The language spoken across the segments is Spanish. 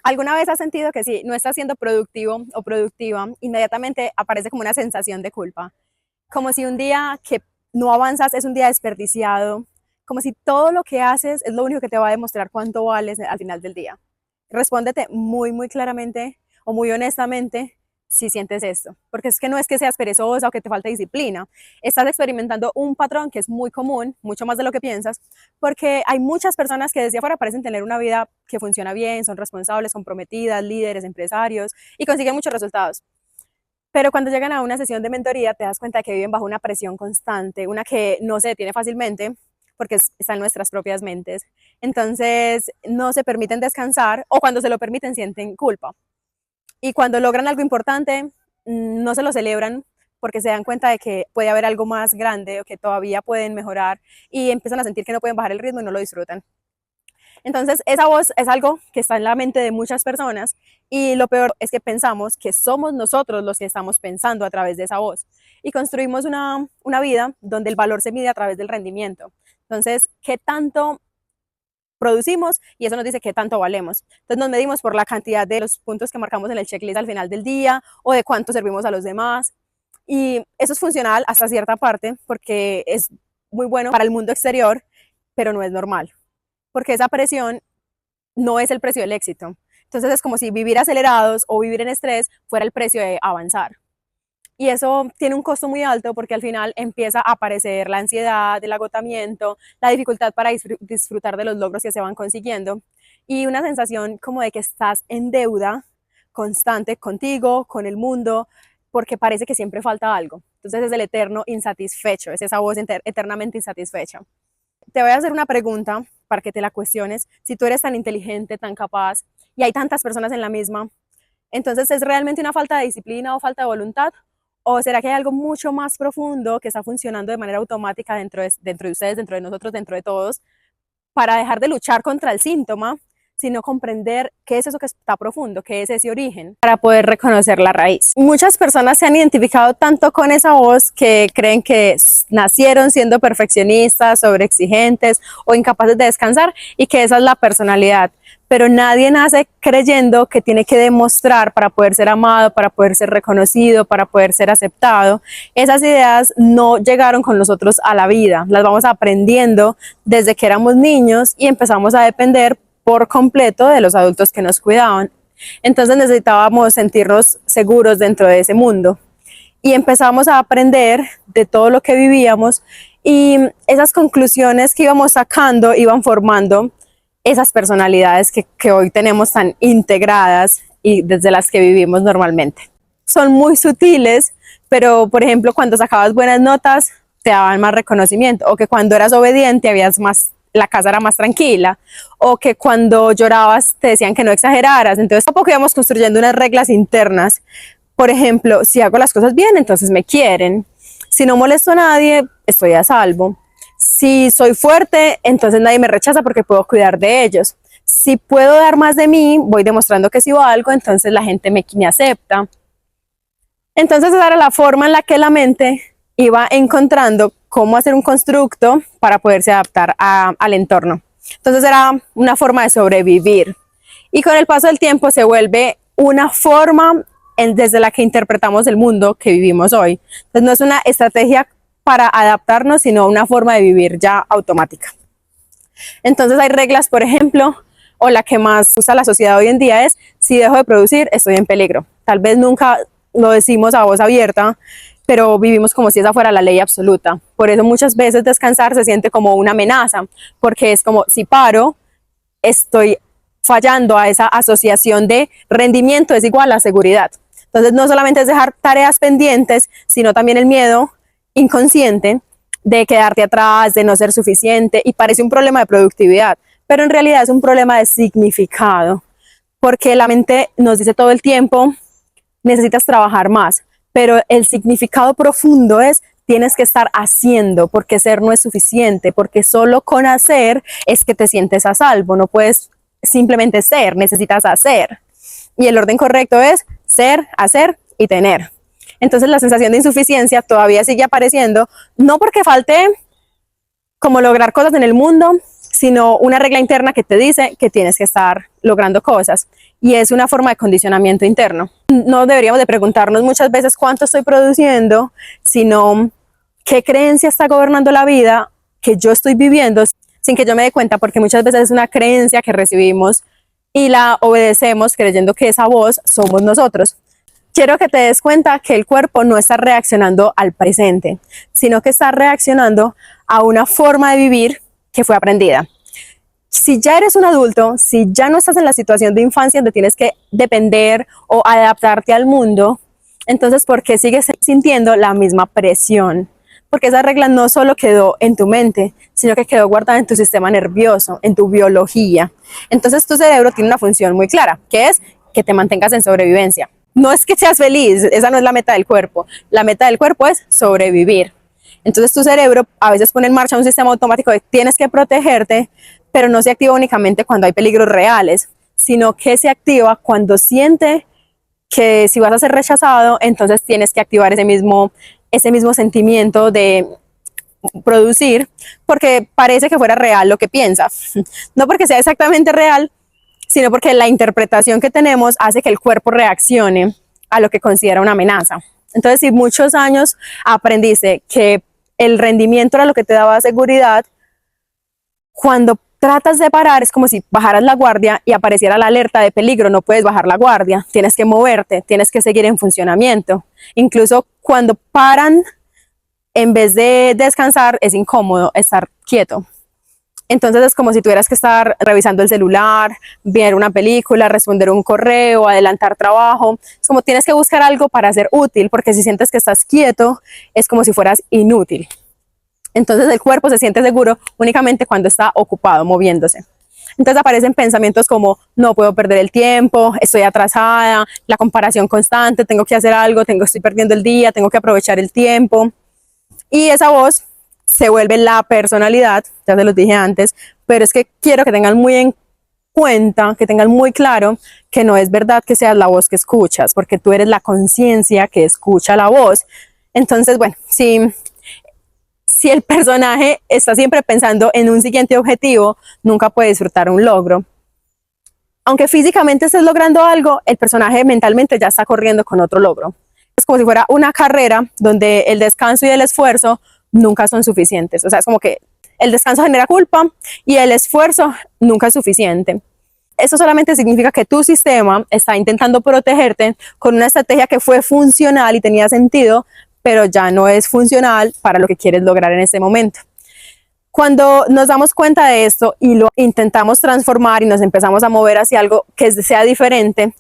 ¿Alguna vez has sentido que si no estás siendo productivo o productiva, inmediatamente aparece como una sensación de culpa? Como si un día que no avanzas es un día desperdiciado, como si todo lo que haces es lo único que te va a demostrar cuánto vales al final del día. Respóndete muy, muy claramente o muy honestamente si sientes esto, porque es que no es que seas perezosa o que te falte disciplina, estás experimentando un patrón que es muy común, mucho más de lo que piensas, porque hay muchas personas que desde afuera parecen tener una vida que funciona bien, son responsables, comprometidas, líderes, empresarios y consiguen muchos resultados. Pero cuando llegan a una sesión de mentoría te das cuenta de que viven bajo una presión constante, una que no se detiene fácilmente porque está en nuestras propias mentes. Entonces no se permiten descansar o cuando se lo permiten sienten culpa. Y cuando logran algo importante no se lo celebran porque se dan cuenta de que puede haber algo más grande o que todavía pueden mejorar y empiezan a sentir que no pueden bajar el ritmo y no lo disfrutan. Entonces, esa voz es algo que está en la mente de muchas personas y lo peor es que pensamos que somos nosotros los que estamos pensando a través de esa voz y construimos una vida donde el valor se mide a través del rendimiento. Entonces, ¿qué tanto producimos? Y eso nos dice qué tanto valemos. Entonces nos medimos por la cantidad de los puntos que marcamos en el checklist al final del día o de cuánto servimos a los demás. Y eso es funcional hasta cierta parte porque es muy bueno para el mundo exterior, pero no es normal porque esa presión no es el precio del éxito. Entonces es como si vivir acelerados o vivir en estrés fuera el precio de avanzar. Y eso tiene un costo muy alto porque al final empieza a aparecer la ansiedad, el agotamiento, la dificultad para disfrutar de los logros que se van consiguiendo y una sensación como de que estás en deuda constante contigo, con el mundo, porque parece que siempre falta algo. Entonces es el eterno insatisfecho, es esa voz eternamente insatisfecha. Te voy a hacer una pregunta para que te la cuestiones. Si tú eres tan inteligente, tan capaz y hay tantas personas en la misma, entonces ¿es realmente una falta de disciplina o falta de voluntad? ¿O será que hay algo mucho más profundo que está funcionando de manera automática dentro de ustedes, dentro de nosotros, dentro de todos, para dejar de luchar contra el síntoma, sino comprender qué es eso que está profundo, qué es ese origen, para poder reconocer la raíz? Muchas personas se han identificado tanto con esa voz que creen que nacieron siendo perfeccionistas, sobreexigentes o incapaces de descansar y que esa es la personalidad. Pero nadie nace creyendo que tiene que demostrar para poder ser amado, para poder ser reconocido, para poder ser aceptado. Esas ideas no llegaron con nosotros a la vida, las vamos aprendiendo desde que éramos niños y empezamos a depender por completo de los adultos que nos cuidaban. Entonces necesitábamos sentirnos seguros dentro de ese mundo y empezamos a aprender de todo lo que vivíamos y esas conclusiones que íbamos sacando iban formando esas personalidades que hoy tenemos tan integradas y desde las que vivimos normalmente. Son muy sutiles, pero por ejemplo cuando sacabas buenas notas te daban más reconocimiento, o que cuando eras obediente habías más, la casa era más tranquila, o que cuando llorabas te decían que no exageraras. Entonces tampoco íbamos construyendo unas reglas internas. Por ejemplo, si hago las cosas bien, entonces me quieren. Si no molesto a nadie, estoy a salvo. Si soy fuerte, entonces nadie me rechaza porque puedo cuidar de ellos. Si puedo dar más de mí, voy demostrando que sí valgo, entonces la gente me acepta. Entonces esa era la forma en la que la mente iba encontrando cómo hacer un constructo para poderse adaptar al entorno. Entonces era una forma de sobrevivir. Y con el paso del tiempo se vuelve una forma desde la que interpretamos el mundo que vivimos hoy. Entonces no es una estrategia para adaptarnos, sino una forma de vivir ya automática. Entonces hay reglas, por ejemplo, o la que más usa la sociedad hoy en día es: si dejo de producir, estoy en peligro. Tal vez nunca lo decimos a voz abierta, pero vivimos como si esa fuera la ley absoluta. Por eso muchas veces descansar se siente como una amenaza, porque es como si paro, estoy fallando a esa asociación de rendimiento es igual a seguridad. Entonces no solamente es dejar tareas pendientes, sino también el miedo inconsciente de quedarte atrás, de no ser suficiente, y parece un problema de productividad, pero en realidad es un problema de significado, porque la mente nos dice todo el tiempo, necesitas trabajar más, pero el significado profundo es: tienes que estar haciendo, porque ser no es suficiente, porque solo con hacer es que te sientes a salvo, no puedes simplemente ser, necesitas hacer. Y el orden correcto es ser, hacer y tener. Entonces la sensación de insuficiencia todavía sigue apareciendo, no porque falte como lograr cosas en el mundo, sino una regla interna que te dice que tienes que estar logrando cosas. Y es una forma de condicionamiento interno. No deberíamos de preguntarnos muchas veces cuánto estoy produciendo, sino qué creencia está gobernando la vida que yo estoy viviendo sin que yo me dé cuenta, porque muchas veces es una creencia que recibimos y la obedecemos creyendo que esa voz somos nosotros. Quiero que te des cuenta que el cuerpo no está reaccionando al presente, sino que está reaccionando a una forma de vivir que fue aprendida. Si ya eres un adulto, si ya no estás en la situación de infancia donde tienes que depender o adaptarte al mundo, entonces ¿por qué sigues sintiendo la misma presión? Porque esa regla no solo quedó en tu mente, sino que quedó guardada en tu sistema nervioso, en tu biología. Entonces tu cerebro tiene una función muy clara, que es que te mantengas en sobrevivencia. No es que seas feliz, esa no es la meta del cuerpo. La meta del cuerpo es sobrevivir. Entonces tu cerebro a veces pone en marcha un sistema automático de tienes que protegerte, pero no se activa únicamente cuando hay peligros reales, sino que se activa cuando siente que si vas a ser rechazado, entonces tienes que activar ese mismo sentimiento de producir, porque parece que fuera real lo que piensas. No porque sea exactamente real, sino porque la interpretación que tenemos hace que el cuerpo reaccione a lo que considera una amenaza. Entonces, si muchos años aprendiste que el rendimiento era lo que te daba seguridad, cuando tratas de parar es como si bajaras la guardia y apareciera la alerta de peligro. No puedes bajar la guardia, tienes que moverte, tienes que seguir en funcionamiento. Incluso cuando paran, en vez de descansar, es incómodo estar quieto. Entonces es como si tuvieras que estar revisando el celular, ver una película, responder un correo, adelantar trabajo. Es como tienes que buscar algo para ser útil, porque si sientes que estás quieto, es como si fueras inútil. Entonces el cuerpo se siente seguro únicamente cuando está ocupado, moviéndose. Entonces aparecen pensamientos como no puedo perder el tiempo, estoy atrasada, la comparación constante, tengo que hacer algo, estoy perdiendo el día, tengo que aprovechar el tiempo. Y esa voz se vuelve la personalidad, ya se los dije antes, pero es que quiero que tengan muy en cuenta, que tengan muy claro que no es verdad que seas la voz que escuchas, porque tú eres la conciencia que escucha la voz. Entonces, bueno, si el personaje está siempre pensando en un siguiente objetivo, nunca puede disfrutar un logro. Aunque físicamente estés logrando algo, el personaje mentalmente ya está corriendo con otro logro. Es como si fuera una carrera donde el descanso y el esfuerzo nunca son suficientes. O sea, es como que el descanso genera culpa y el esfuerzo nunca es suficiente. Eso solamente significa que tu sistema está intentando protegerte con una estrategia que fue funcional y tenía sentido, pero ya no es funcional para lo que quieres lograr en este momento. Cuando nos damos cuenta de esto y lo intentamos transformar y nos empezamos a mover hacia algo que sea diferente,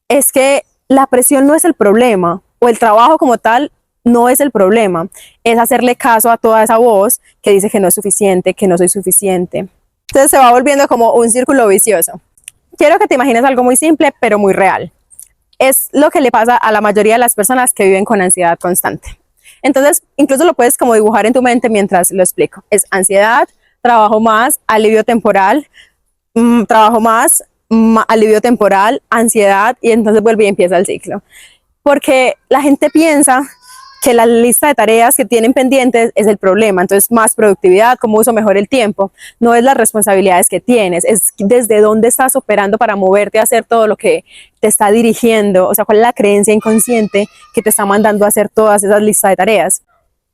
es que la presión no es el problema, o el trabajo como tal no es el problema, es hacerle caso a toda esa voz que dice que no es suficiente, que no soy suficiente. Entonces se va volviendo como un círculo vicioso. Quiero que te imagines algo muy simple, pero muy real. Es lo que le pasa a la mayoría de las personas que viven con ansiedad constante. Entonces, incluso lo puedes como dibujar en tu mente mientras lo explico. Es ansiedad, trabajo más, alivio temporal, trabajo más, alivio temporal, ansiedad, y entonces vuelve y empieza el ciclo. Porque la gente piensa que la lista de tareas que tienen pendientes es el problema, entonces más productividad, cómo uso mejor el tiempo, no es las responsabilidades que tienes, es desde dónde estás operando para moverte a hacer todo lo que te está dirigiendo, o sea, cuál es la creencia inconsciente que te está mandando a hacer todas esas listas de tareas.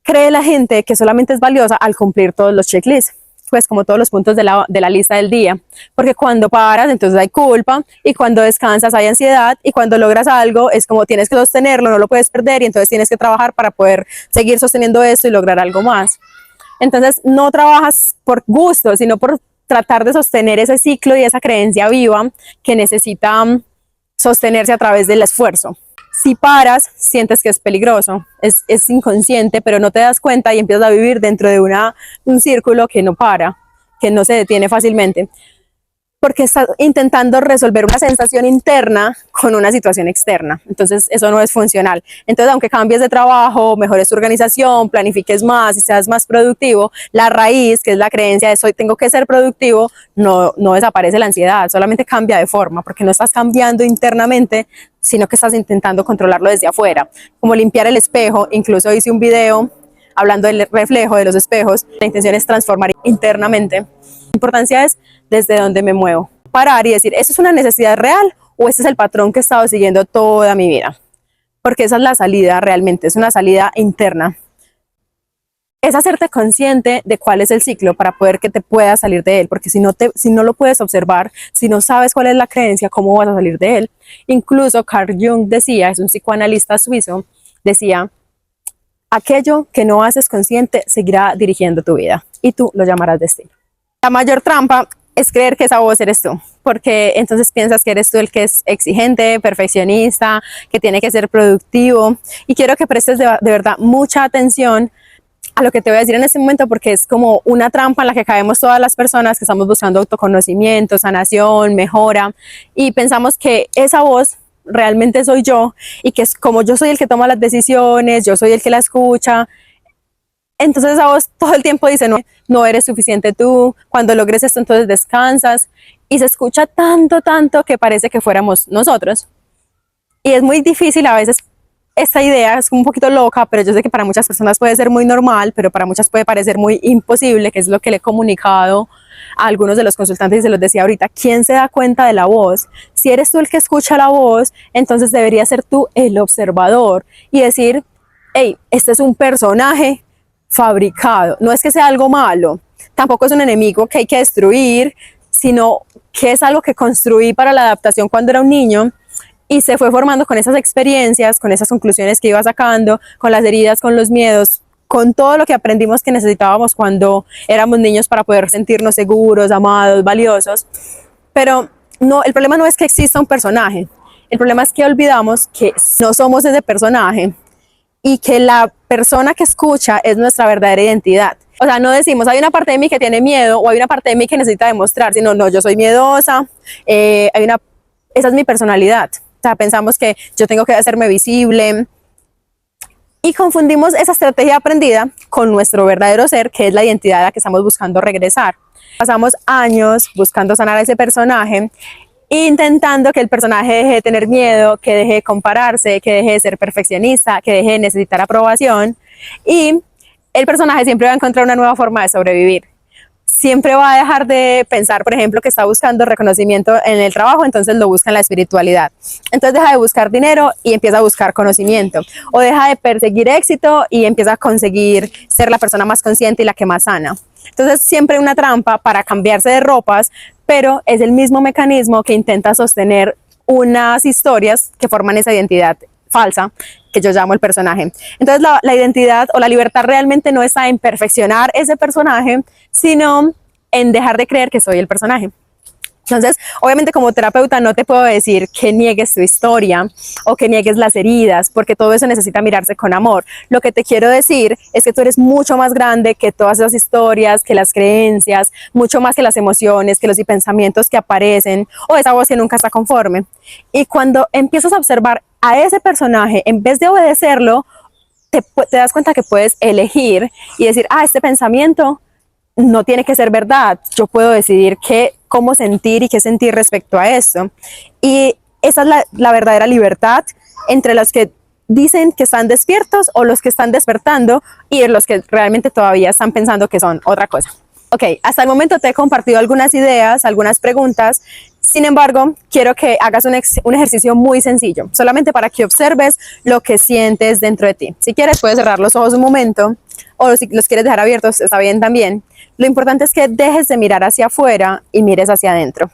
Cree la gente que solamente es valiosa al cumplir todos los checklists, pues como todos los puntos de la lista del día, porque cuando paras entonces hay culpa, y cuando descansas hay ansiedad, y cuando logras algo es como tienes que sostenerlo, no lo puedes perder, y entonces tienes que trabajar para poder seguir sosteniendo esto y lograr algo más. Entonces no trabajas por gusto, sino por tratar de sostener ese ciclo y esa creencia viva que necesita sostenerse a través del esfuerzo. Si paras, sientes que es peligroso, es inconsciente, pero no te das cuenta y empiezas a vivir dentro de un círculo que no para, que no se detiene fácilmente, porque estás intentando resolver una sensación interna con una situación externa. Entonces eso no es funcional. Entonces, aunque cambies de trabajo, mejores tu organización, planifiques más y seas más productivo, la raíz, que es la creencia de soy, tengo que ser productivo, no desaparece la ansiedad, solamente cambia de forma, porque no estás cambiando internamente, sino que estás intentando controlarlo desde afuera. Como limpiar el espejo. Incluso hice un video hablando del reflejo, de los espejos, la intención es transformar internamente. La importancia es desde donde me muevo. Parar y decir, ¿esto es una necesidad real o este es el patrón que he estado siguiendo toda mi vida? Porque esa es la salida realmente, es una salida interna. Es hacerte consciente de cuál es el ciclo para poder que te puedas salir de él, porque si no lo puedes observar, si no sabes cuál es la creencia, ¿cómo vas a salir de él? Incluso Carl Jung decía, es un psicoanalista suizo, decía, aquello que no haces consciente seguirá dirigiendo tu vida y tú lo llamarás destino. La mayor trampa es creer que esa voz eres tú, porque entonces piensas que eres tú el que es exigente, perfeccionista, que tiene que ser productivo, y quiero que prestes de verdad mucha atención a lo que te voy a decir en este momento, porque es como una trampa en la que caemos todas las personas que estamos buscando autoconocimiento, sanación, mejora, y pensamos que esa voz realmente soy yo, y que es como yo soy el que toma las decisiones, yo soy el que la escucha. Entonces esa voz todo el tiempo dice, no eres suficiente tú, cuando logres esto entonces descansas, y se escucha tanto, tanto que parece que fuéramos nosotros. Y es muy difícil a veces. Esta idea es un poquito loca, pero yo sé que para muchas personas puede ser muy normal, pero para muchas puede parecer muy imposible, que es lo que le he comunicado a algunos de los consultantes y se los decía ahorita. ¿Quién se da cuenta de la voz? Si eres tú el que escucha la voz, entonces deberías ser tú el observador y decir, hey, este es un personaje fabricado, no es que sea algo malo, tampoco es un enemigo que hay que destruir, sino que es algo que construí para la adaptación cuando era un niño, y se fue formando con esas experiencias, con esas conclusiones que iba sacando, con las heridas, con los miedos, con todo lo que aprendimos que necesitábamos cuando éramos niños para poder sentirnos seguros, amados, valiosos. Pero no, el problema no es que exista un personaje, el problema es que olvidamos que no somos ese personaje y que la persona que escucha es nuestra verdadera identidad. O sea, no decimos, hay una parte de mí que tiene miedo o hay una parte de mí que necesita demostrar, sino, no, yo soy miedosa, esa es mi personalidad. O sea, pensamos que yo tengo que hacerme visible y confundimos esa estrategia aprendida con nuestro verdadero ser, que es la identidad a la que estamos buscando regresar. Pasamos años buscando sanar a ese personaje, intentando que el personaje deje de tener miedo, que deje de compararse, que deje de ser perfeccionista, que deje de necesitar aprobación, y el personaje siempre va a encontrar una nueva forma de sobrevivir. Siempre va a dejar de pensar, por ejemplo, que está buscando reconocimiento en el trabajo, entonces lo busca en la espiritualidad. Entonces deja de buscar dinero y empieza a buscar conocimiento. O deja de perseguir éxito y empieza a conseguir ser la persona más consciente y la que más sana. Entonces siempre hay una trampa para cambiarse de ropas, pero es el mismo mecanismo que intenta sostener unas historias que forman esa identidad falsa que yo llamo el personaje. Entonces la identidad o la libertad realmente no está en perfeccionar ese personaje, sino en dejar de creer que soy el personaje. Entonces, obviamente como terapeuta no te puedo decir que niegues tu historia o que niegues las heridas, porque todo eso necesita mirarse con amor. Lo que te quiero decir es que tú eres mucho más grande que todas esas historias, que las creencias, mucho más que las emociones, que los pensamientos que aparecen o esa voz que nunca está conforme. Y cuando empiezas a observar a ese personaje, en vez de obedecerlo, te das cuenta que puedes elegir y decir, este pensamiento no tiene que ser verdad, yo puedo decidir cómo sentir y qué sentir respecto a eso. Y esa es la verdadera libertad entre los que dicen que están despiertos o los que están despertando y los que realmente todavía están pensando que son otra cosa. Ok, hasta el momento te he compartido algunas ideas, algunas preguntas. Sin embargo, quiero que hagas un ejercicio muy sencillo, solamente para que observes lo que sientes dentro de ti. Si quieres, puedes cerrar los ojos un momento, o si los quieres dejar abiertos, está bien también. Lo importante es que dejes de mirar hacia afuera y mires hacia adentro.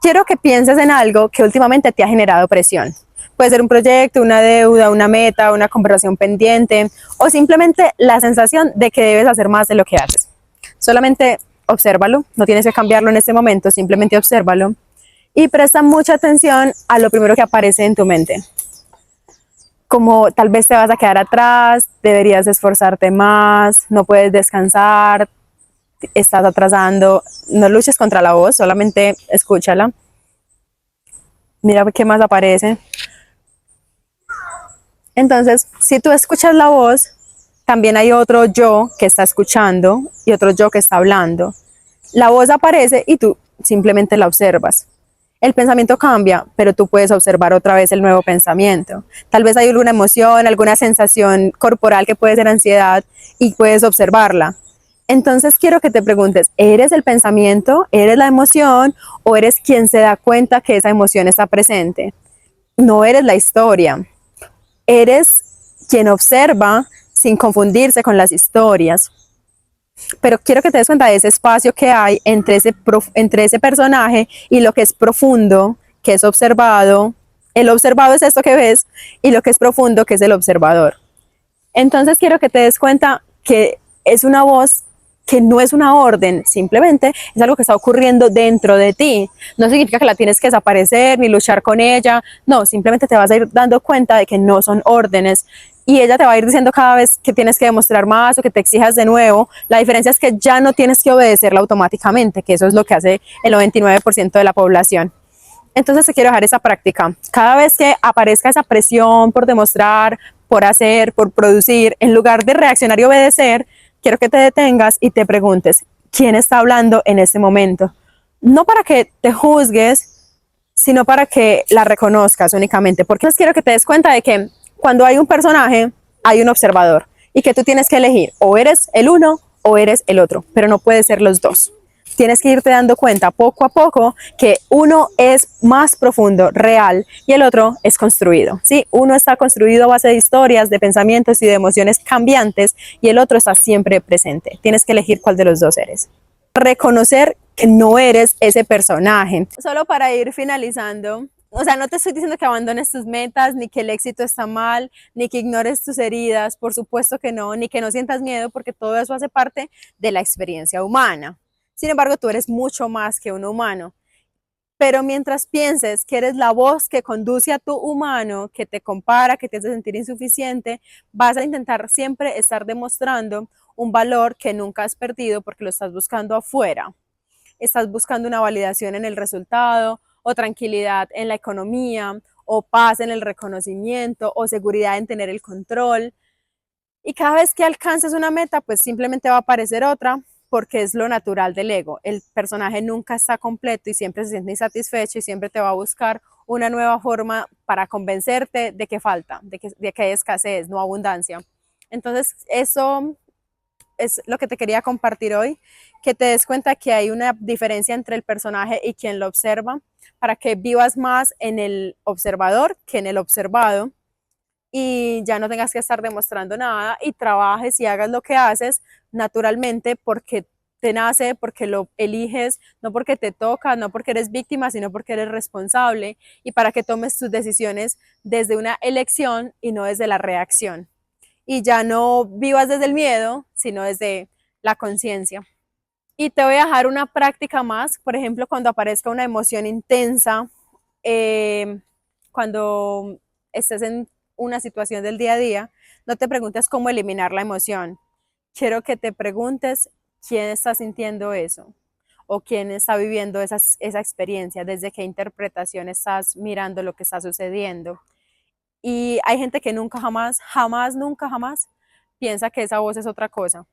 Quiero que pienses en algo que últimamente te ha generado presión. Puede ser un proyecto, una deuda, una meta, una conversación pendiente, o simplemente la sensación de que debes hacer más de lo que haces. Solamente obsérvalo, no tienes que cambiarlo en este momento, simplemente obsérvalo y presta mucha atención a lo primero que aparece en tu mente. Como tal vez te vas a quedar atrás, deberías esforzarte más, no puedes descansar, estás atrasando. No luches contra la voz, solamente escúchala. Mira qué más aparece. Entonces, si tú escuchas la voz, también hay otro yo que está escuchando y otro yo que está hablando. La voz aparece y tú simplemente la observas. el pensamiento cambia, pero tú puedes observar otra vez el nuevo pensamiento. Tal vez hay alguna emoción, alguna sensación corporal que puede ser ansiedad y puedes observarla. Entonces quiero que te preguntes, ¿eres el pensamiento, eres la emoción o eres quien se da cuenta que esa emoción está presente? No eres la historia, eres quien observa sin confundirse con las historias. Pero quiero que te des cuenta de ese espacio que hay entre ese personaje y lo que es profundo, que es observado. El observado es esto que ves y lo que es profundo, que es el observador. Entonces quiero que te des cuenta que es una voz que no es una orden, simplemente es algo que está ocurriendo dentro de ti. No significa que la tienes que desaparecer ni luchar con ella, no, simplemente te vas a ir dando cuenta de que no son órdenes y ella te va a ir diciendo cada vez que tienes que demostrar más o que te exijas de nuevo. La diferencia es que ya no tienes que obedecerla automáticamente, que eso es lo que hace el 99% de la población. Entonces te quiero dejar esa práctica. Cada vez que aparezca esa presión por demostrar, por hacer, por producir, en lugar de reaccionar y obedecer, quiero que te detengas y te preguntes, ¿quién está hablando en este momento? No para que te juzgues, sino para que la reconozcas únicamente. Porque quiero que te des cuenta de que cuando hay un personaje, hay un observador y que tú tienes que elegir o eres el uno o eres el otro, pero no puede ser los dos. Tienes que irte dando cuenta poco a poco que uno es más profundo, real, y el otro es construido. ¿Sí? Uno está construido a base de historias, de pensamientos y de emociones cambiantes, y el otro está siempre presente. Tienes que elegir cuál de los dos eres. Reconocer que no eres ese personaje. Solo para ir finalizando, o sea, no te estoy diciendo que abandones tus metas, ni que el éxito está mal, ni que ignores tus heridas, por supuesto que no, ni que no sientas miedo, porque todo eso hace parte de la experiencia humana. Sin embargo, tú eres mucho más que un humano. Pero mientras pienses que eres la voz que conduce a tu humano, que te compara, que te hace sentir insuficiente, vas a intentar siempre estar demostrando un valor que nunca has perdido porque lo estás buscando afuera. Estás buscando una validación en el resultado, o tranquilidad en la economía, o paz en el reconocimiento, o seguridad en tener el control. Y cada vez que alcances una meta, pues simplemente va a aparecer otra, porque es lo natural del ego. El personaje nunca está completo y siempre se siente insatisfecho y siempre te va a buscar una nueva forma para convencerte de que falta, de que hay escasez, no abundancia. Entonces, eso es lo que te quería compartir hoy, que te des cuenta que hay una diferencia entre el personaje y quien lo observa, para que vivas más en el observador que en el observado y ya no tengas que estar demostrando nada y trabajes y hagas lo que haces naturalmente porque te nace, porque lo eliges, no porque te toca, no porque eres víctima, sino porque eres responsable y para que tomes tus decisiones desde una elección y no desde la reacción. Y ya no vivas desde el miedo, sino desde la conciencia. Y te voy a dejar una práctica más, por ejemplo, cuando aparezca una emoción intensa, cuando estés en una situación del día a día, no te preguntes cómo eliminar la emoción. Quiero que te preguntes quién está sintiendo eso o quién está viviendo esa experiencia, desde qué interpretación estás mirando lo que está sucediendo. Y hay gente que nunca, jamás, jamás, nunca, jamás piensa que esa voz es otra cosa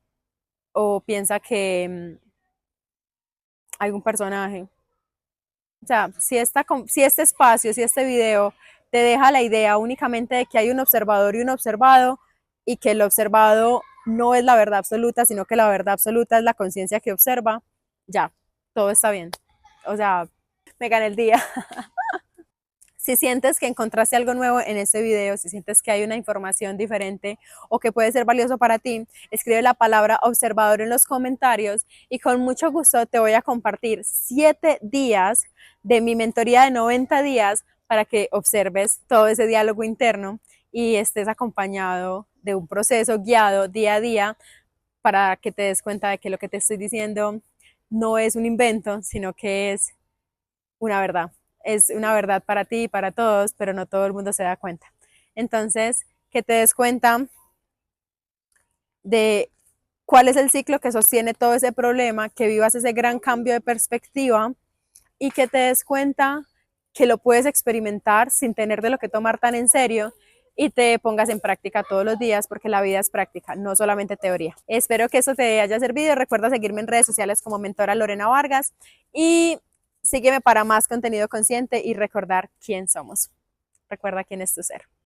o piensa que hay un personaje. O sea, si este espacio, si este video te deja la idea únicamente de que hay un observador y un observado y que el observado no es la verdad absoluta, sino que la verdad absoluta es la conciencia que observa, ya, todo está bien. O sea, me gané el día. Si sientes que encontraste algo nuevo en este video, si sientes que hay una información diferente o que puede ser valioso para ti, escribe la palabra observador en los comentarios y con mucho gusto te voy a compartir 7 días de mi mentoría de 90 días para que observes todo ese diálogo interno y estés acompañado de un proceso guiado día a día para que te des cuenta de que lo que te estoy diciendo no es un invento, sino que es una verdad. Es una verdad para ti y para todos, pero no todo el mundo se da cuenta. Entonces, que te des cuenta de cuál es el ciclo que sostiene todo ese problema, que vivas ese gran cambio de perspectiva y que te des cuenta que lo puedes experimentar sin tener de lo que tomar tan en serio y te pongas en práctica todos los días porque la vida es práctica, no solamente teoría. Espero que eso te haya servido. Recuerda seguirme en redes sociales como mentora Lorena Vargas y Sígueme para más contenido consciente y recordar quién somos. Recuerda quién es tu ser.